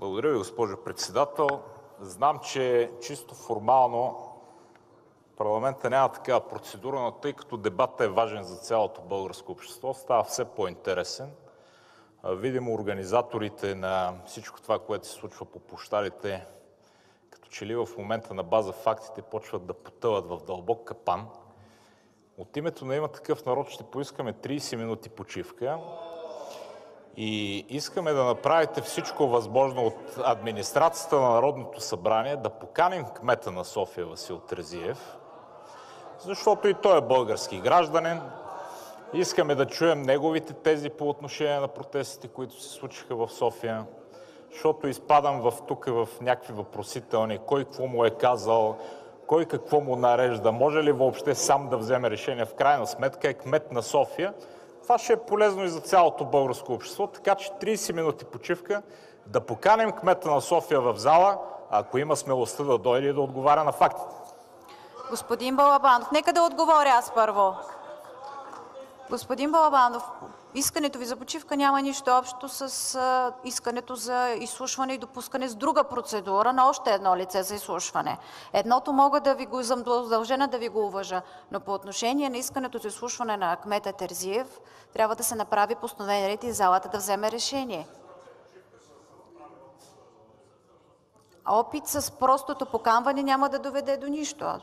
Благодаря ви, госпожо председател. Знам, че чисто формално парламента няма такава процедура, но тъй като дебатът е важен за цялото българско общество, става все по-интересен. Видимо, организаторите на всичко това, което се случва по площадите, като че ли в момента на база фактите почват да потъват в дълбок капан. От името на „Има такъв народ“ ще поискаме 30 минути почивка и искаме да направите всичко възможно от администрацията на Народното събрание да поканим кмета на София Васил Терзиев, защото и той е български гражданин. Искаме да чуем неговите тези по отношение на протестите, които се случиха в София, защото изпадам тук в някакви въпросителни, кой какво му е казал, кой какво му нарежда, може ли въобще сам да вземе решение. В крайна сметка е кмет на София. Това ще е полезно и за цялото българско общество, така че 30 минути почивка, да поканим кмета на София в зала, ако има смелостта да дойде и да отговаря на фактите. Господин Балабанов, нека да отговоря аз първо. Господин Балабанов, искането ви за почивка няма нищо общо с искането за изслушване и допускане с друга процедура на още едно лице за изслушване. Едното мога да ви го задължена да ви го уважа, но по отношение на искането за изслушване на кмета Терзиев трябва да се направи постановен ред и залата да вземе решение. Опит с простото поканване няма да доведе до нищо.